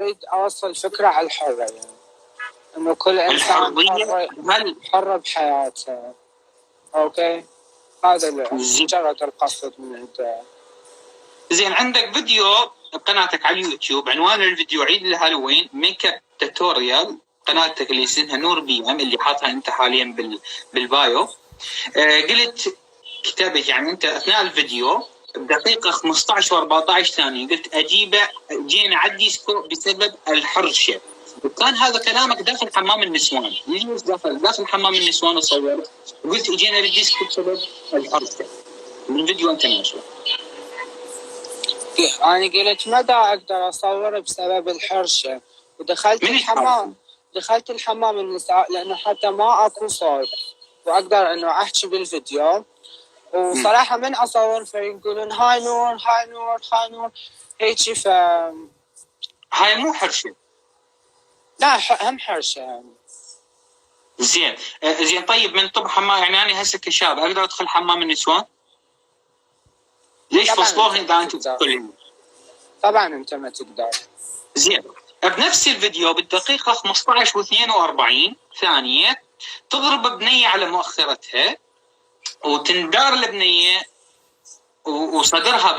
اريد اوصل فكره على الحريه، يعني انه كل انسان حر بحياته. اوكي، هذا مجرد القصد من الدعاء. زين، عندك فيديو بقناتك على اليوتيوب، عنوان الفيديو عيد الهالوين ميك اب توتوريال، قناتك اللي اسمها نور بي ام اللي حاطها انت حاليا بالبايو. قلت كتابك، يعني انت اثناء الفيديو بدقيقه 15 و14 ثانيه قلت اجيبه جينا على الديسكو بسبب الحرشه، وكان هذا كلامك داخل حمام النسوان. ليش داخل حمام النسوان وصور وقلت اجينا للديسكو بسبب الحرشه؟ من فيديو انت ناشره. انا قلت مدى اقدر اصور بسبب الحرشه، ودخلت الحمام. دخلت الحمام النساء لانه حتى ما اكو صوت واقدر انه احكي بالفيديو. وصراحه من اصور فيقولون هاي نور هاي نور هاي نور هيجي. هاي مو حرشه. لا، هم حرشه يعني. زين زين. طيب من طب حمام، يعني انا هسه كشاب اقدر ادخل حمام النسوان؟ ليش فصلوها اذا انت تدخل؟ طبعا انت ما تقدر. زين، بنفس الفيديو بالدقيقه 15 و42 ثانيه تضرب بنيه على مؤخرتها وتندار البنيه وصدرها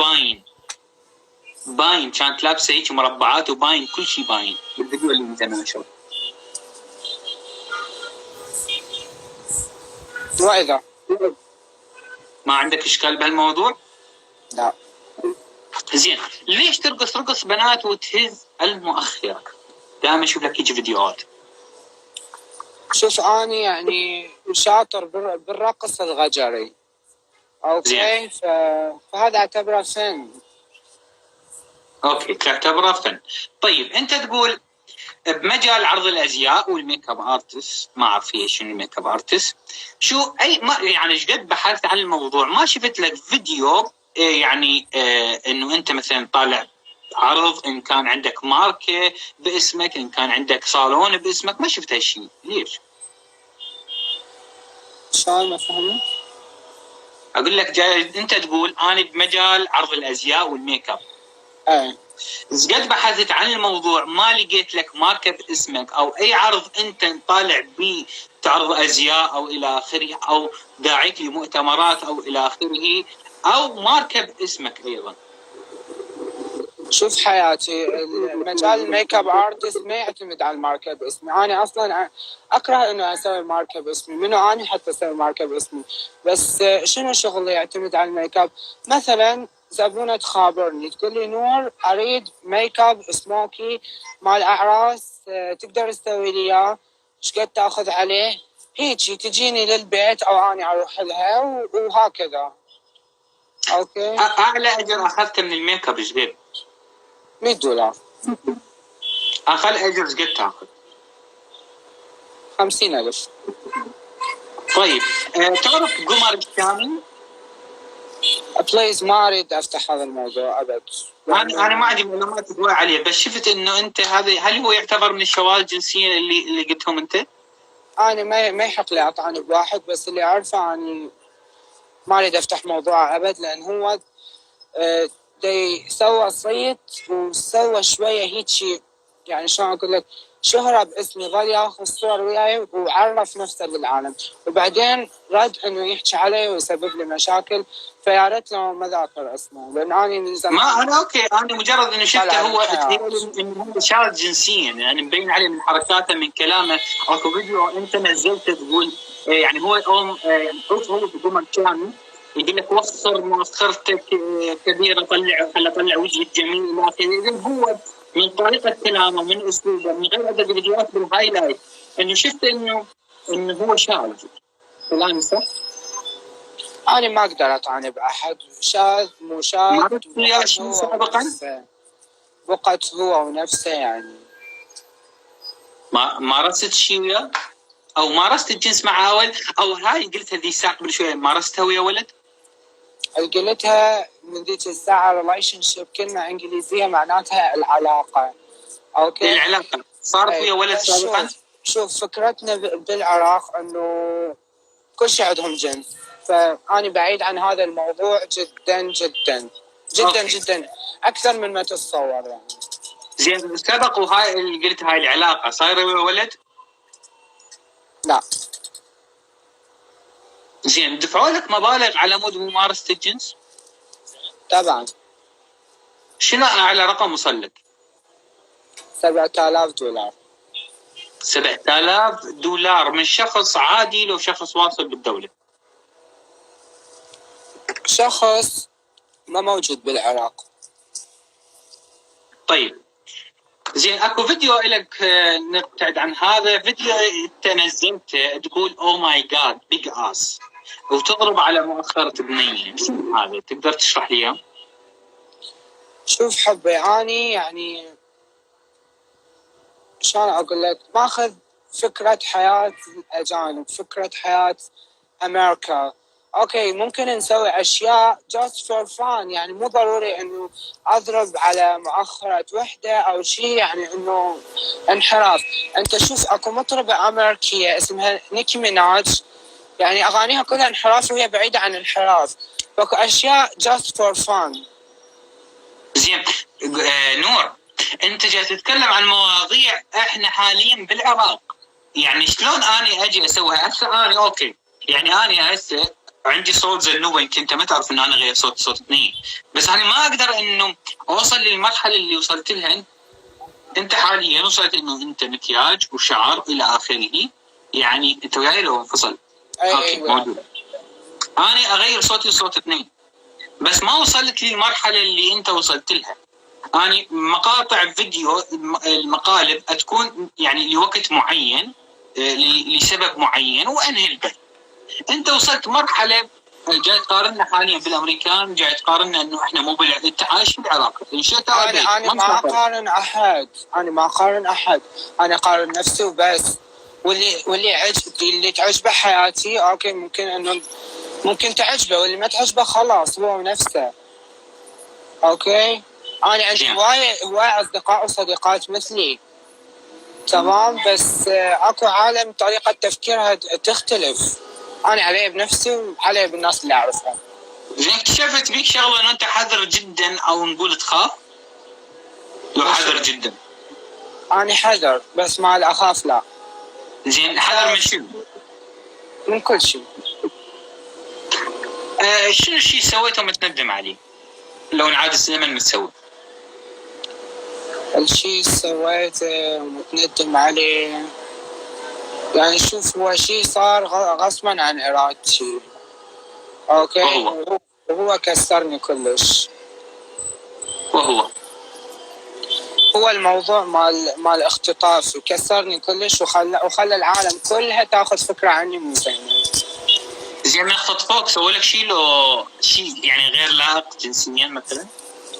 باين كانت لابسه هيك مربعات وباين كل شيء باين بالفيديو اللي انت ناشره. واذا ما عندك اشكال بهالموضوع؟ لا. زين، ليش ترقص بنات وتهز المؤخره؟ دائما اشوف لك هيك فيديوهات. شوف اني يعني شاطر بالرقص الغجري. اوكي، فهذا اعتبره فن. اوكي، تعتبره فن. طيب انت تقول بمجال عرض الازياء والميك اب ارتست، ما اعرف شنو الميك اب ارتست، شو اي ما يعني ايش قد بحثت عن الموضوع ما شفت لك فيديو يعني انه انت مثلا طالع عرض، ان كان عندك ماركه باسمك، ان كان عندك صالون باسمك، ما شفت هالشيء. ليش؟ شلون ما فهمت؟ اقول لك جاي انت تقول انا بمجال عرض الازياء والميك اب. ايش قد بحثت عن الموضوع ما لقيت لك ماركه باسمك او اي عرض انت طالع بيه تعرض ازياء او الى اخره، او داعيك لمؤتمرات او الى اخره، او ماركه باسمك ايضا. شوف حياتي، مجال الميك اب ارتست ما يعتمد على الماركه باسمي. انا اصلا اكره انه اسوي ماركه باسمي، منو اني حتى اسوي ماركه باسمي؟ بس شنو شغلي يعتمد على الميك اب؟ مثلا زبونه تخابرني تقول لي نور اريد ميك اب سموكي مال اعراس، تقدر تسوي لي اياه؟ ايش قد تاخذ عليه؟ هيجي تجيني للبيت او اني اروح لها وهكذا. اوكي، اعلى اجر اخذته من الميك اب ايش قد؟ $100. اقل اجر ايش قد تاخذ؟ 50,000. طيب تعرف قمر الشامي؟ بليز ما اريد افتح هذا الموضوع ابد. انا ما عندي معلومات كثيره عليه، بس شفت انه انت هذا هل هو يعتبر من الشواذ الجنسيين اللي قلتهم انت؟ انا ما يحق لي اطعني بواحد، بس اللي اعرفه اني ما اريد افتح موضوع ابد، لان هو سوى صيت وسوى شويه هيك، يعني شلون اقول لك، شهرة باسمي، ظل ياخذ صور وياي وعرف نفسه للعالم، وبعدين رد انه يحكي علي ويسبب لي مشاكل. فيا ريت لو ما ذاكر اسمه، لان انا من زمان ما انا اوكي، انا مجرد انه شفته هو انه هو شاذ جنسيا، يعني مبين عليه من حركاته من كلامه. اكو فيديو انت نزلته تقول يعني هو هو بقمر شامي يقول لك وخر مؤخرتك كبيره، طلع وجهك جميل الى اخره. هو من طريقه كلامه من اسلوبه من غير عدد فيديوهات بالهايلايت انه شفت انه هو شاذ. كلامي صح؟ أنا ما أقدر أطعن بأحد، شاذ مو شاذ. ما عرفت وياه شيء سابقا؟ وقت هو ونفسه يعني. ما مارست شيء وياه؟ أو مارست الجنس مع ولد؟ أو هاي قلتها ذي الساعة قبل شوية، مارستها ويا ولد؟ قلتها من ذيك الساعة ريليشن شيب، كلمة إنجليزية معناتها العلاقة. أوكي؟ العلاقة صارت ويا ولد سابقا؟ شوف فكرتنا بالعراق إنه كل شيء عندهم جنس، فأنا بعيد عن هذا الموضوع جدا جدا جدا جدا، أكثر من ما تتصور يعني. زين سبق وهاي اللي قلت هاي العلاقه صايره ويا ولد؟ لا. زين دفعوا لك مبالغ على مود ممارسه الجنس؟ طبعا. شنو اعلى رقم وصل لك؟ $7,000. $7,000 من شخص عادي لو شخص واصل بالدوله؟ شخص ما موجود بالعراق. طيب زين اكو فيديو لك نبتعد عن هذا، فيديو انت نزلته تقول او ماي جاد بيج اس وتضرب على مؤخرة بنية، شنو هذا؟ تقدر تشرح لي اياه؟ شوف حبي، اني يعني شلون اقول لك، ماخذ فكرة حياة الاجانب، فكرة حياة امريكا. اوكي ممكن نسوي اشياء just for fun، يعني مو ضروري انه اضرب على مؤخرة وحدة او شيء يعني انه انحراف. انت شوف اكو مطربة امريكية اسمها نيكي ميناج، يعني اغانيها كلها انحراف وهي بعيدة عن الانحراف، فاكو اشياء just for fun. زين نور، انت جاي تتكلم عن مواضيع احنا حاليا بالعراق، يعني شلون اني اجي اسويها؟ هسه اني اوكي، يعني اني هسه عندي صوت زنوبه، يمكن انت ما تعرف ان انا غير صوت اثنين، بس انا ما اقدر انه اوصل للمرحله اللي وصلت لها انت حاليا. وصلت انه انت مكياج وشعر الى اخره، يعني انت وياي لو انفصل اوكي موجود. انا اغير صوتي لصوت اثنين، بس ما وصلت للمرحله اللي انت وصلت لها. أنا مقاطع فيديو المقالب تكون يعني لوقت معين لسبب معين وانهي البث. انت وصلت مرحله جاي تقارننا حاليا بالامريكان، جاي تقارننا انه احنا مو انت عايش في العراق. انا ما اقارن احد، انا ما اقارن احد، انا اقارن نفسي وبس. واللي تعجبه حياتي اوكي ممكن انه ممكن تعجبه، واللي ما تعجبه خلاص هو نفسه. اوكي انا عندي هواي اصدقاء وصديقات مثلي تمام، بس اكو عالم طريقة تفكيرها تختلف. انا علي بنفسي وعلي بالناس اللي اعرفها. زين اكتشفت بيك شغله انه انت حذر جدا، او نقول تخاف؟ لو حذر جدا. انا حذر بس مع الاخاف لا. زين حذر من شنو؟ من كل شيء. شنو الشيء سويته ومتندم عليه؟ لو نعاد الزمن متسوي. الشيء سويته ومتندم عليه يعني شوف، هو شيء صار غصبا عن ارادتي. اوكي وهو كسرني كلش. هو الموضوع مال الاختطاف كسرني كلش وخلى العالم كلها تاخذ فكره عني مو زينه. زين من اختطفوك سووا لك شيء لو شيء يعني غير لائق جنسيا مثلا؟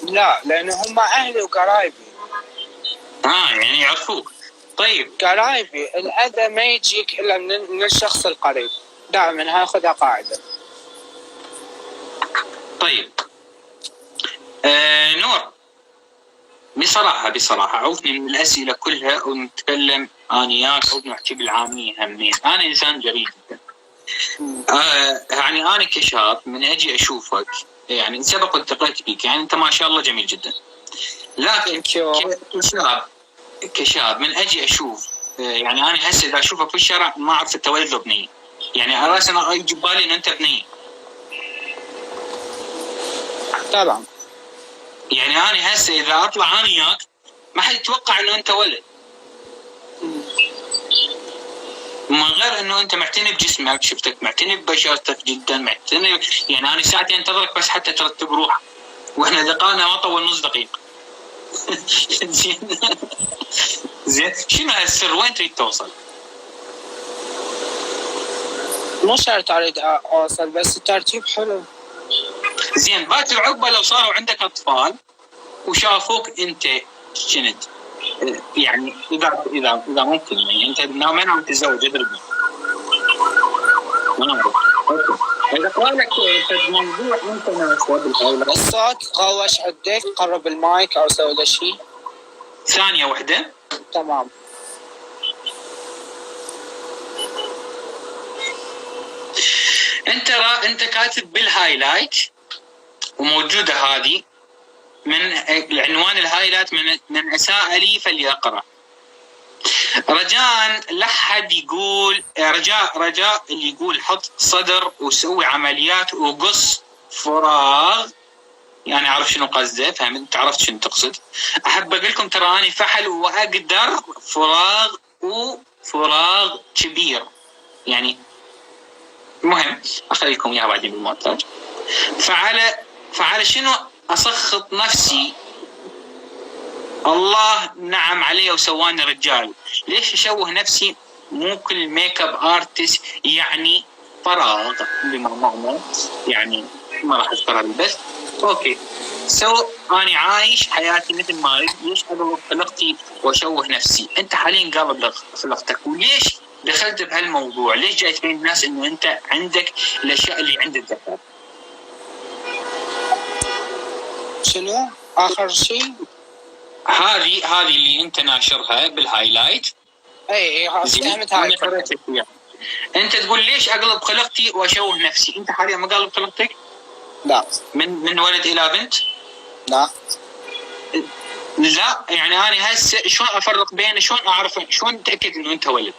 لا لانه هم اهلي وقرايبي. يعني يعرفوك. طيب قرايبي الاذى ما يجيك الا من الشخص القريب، دائما هاخذها قاعده. طيب نور، بصراحة عوفني من الأسئلة كلها ونتكلم أنا وياك ونحكي بالعامية همين. أنا إنسان جريء جدا. يعني أنا كشاب من أجي أشوفك، يعني سبق والتقيت بيك، يعني أنت ما شاء الله جميل جدا، لكن كشاب من أجي أشوف، يعني أنا هسه إذا أشوفك في الشارع ما أعرف أنت ولد لو بنية، يعني أنا يجي ببالي إن أنت بنية. طبعا يعني أنا هسه إذا أطلع أنا وياك ما حد يتوقع إنه أنت ولد، من غير إنه أنت معتني بجسمك، شفتك معتني ببشرتك جدا، معتني، يعني أنا ساعتي أنتظرك بس حتى ترتب روحك، وإحنا لقانا ما طول نص دقيقة. زين شنو هالسر؟ وين تريد توصل؟ مو شرط اريد اوصل، بس الترتيب حلو. زين باكر عقبه لو صاروا عندك اطفال وشافوك انت شنت، يعني اذا ممكن، يعني انت ما ناوي تتزوج ادري اذا قالك موضوع انت ناسب الصوت غوش عندك، قرب المايك او سوي له شيء. ثانيه واحده تمام. انت كاتب بالهايلايت وموجوده هذه من العنوان الهايلايت من أساء لي فليقرأ. رجاء لا حد يقول رجاء اللي يقول حط صدر وسوي عمليات وقص فراغ، يعني عارف شنو قصده، فهمت؟ عرفت شنو تقصد. احب اقول لكم ترى اني فحل واقدر فراغ وفراغ كبير، يعني المهم اخليكم اياها بعدين بالمونتاج. فعلى شنو اسخط نفسي؟ الله نعم علي وسواني رجال، ليش اشوه نفسي؟ مو كل ميك اب ارتست يعني فراغ بمعنى، يعني ما راح اذكرها بالبث. اوكي اني عايش حياتي مثل ما اريد، ليش اقلب خلقتي واشوه نفسي؟ انت حاليا قالب خلقتك، وليش دخلت بهالموضوع؟ ليش جاي تبين الناس انه انت عندك الاشياء اللي عند الذكر؟ شنو اخر شيء؟ هذه اللي انت ناشرها بالهايلايت. اي فهمت هاي. انت تقول ليش اقلب خلقتي واشوه نفسي؟ انت حاليا ما قالب خلقتك؟ لا. من ولد الى بنت؟ لا يعني انا هسه شلون افرق بين، شلون اعرف، شلون اتاكد انه انت ولد؟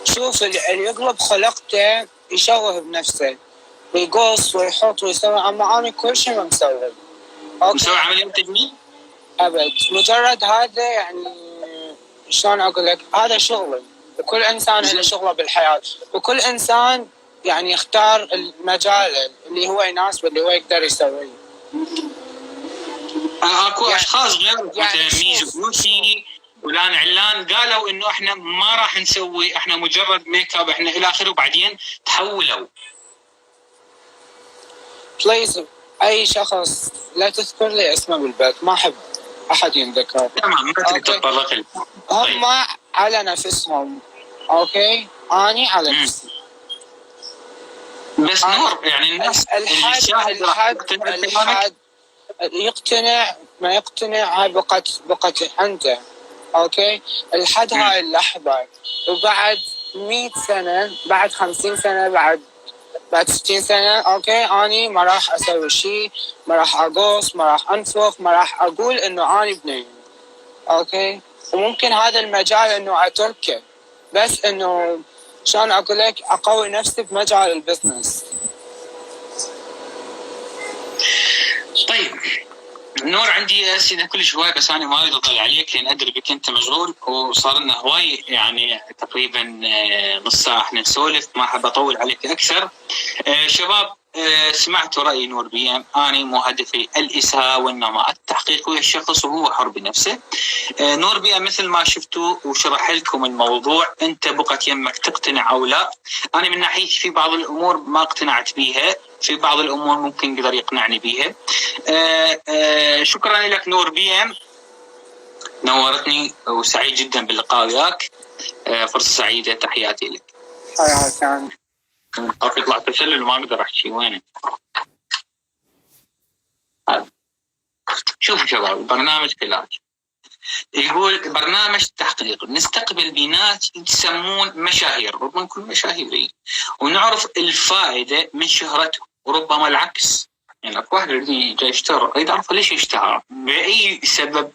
شوف، اللي يقلب خلقته يشوه بنفسه ويقص ويحط ويسوي، اما انا كل شيء ما مسوي. مسوي عمليه تجميل؟ ابد، مجرد هذا يعني شلون اقول لك، هذا شغلي، وكل انسان له شغله بالحياه، وكل انسان يعني يختار المجال اللي هو يناسبه، اللي هو يقدر يسويه. اكو يعني اشخاص غير مثل ميزو بلوسي ولان علان قالوا انه احنا ما راح نسوي، احنا مجرد ميك اب، احنا الى اخره، وبعدين تحولوا. بليز اي شخص لا تذكر لي اسمه بالبث، ما احب احد ينذكر. تمام، ما تريد تتطرق لي. هم على نفسهم، اوكي، اني على نفسي. بس نور يعني الناس الحد يقتنع ما يقتنع، هاي بقت عنده، اوكي. الحد هاي اللحظه، وبعد 100 سنه، بعد 50 سنه، بعد 60 سنه، اوكي، اني ما راح اسوي شيء، ما راح اقص، ما راح انفخ، ما راح اقول انه اني بني، اوكي. وممكن هذا المجال انه اتركه، بس انه شلون اقول لك، اقوي نفسي بمجال البزنس. طيب نور، عندي اسئله كل شوي، بس انا ما اريد اطلع عليك لان ادري بك انت مشغول، وصار لنا هواي يعني تقريبا نص ساعه احنا نسولف، ما احب اطول عليك اكثر. شباب، سمعتوا راي نور بي ام، اني مو هدفي الاساءه وانما التحقيق ويا الشخص وهو حر بنفسه. نور بي ام مثل ما شفتوا وشرح لكم الموضوع، انت بقت يمك تقتنع او لا. انا من ناحيتي في بعض الامور ما اقتنعت بيها، في بعض الامور ممكن يقدر يقنعني بيها. شكرا لك نور بي ام، نورتني وسعيد جدا باللقاء وياك. فرصه سعيده، تحياتي لك. حياك. اخي يطلع تسلل وما اقدر احكي وينه. شوفوا شباب، البرنامج كالاتي، يقول برنامج تحقيق، نستقبل بنات يتسمون مشاهير، ربما نكون مشاهيرين، ونعرف الفائده من شهرته، وربما العكس. يعني اكو واحد جاي يشتهر، اريد اعرف ليش يشتهر، باي سبب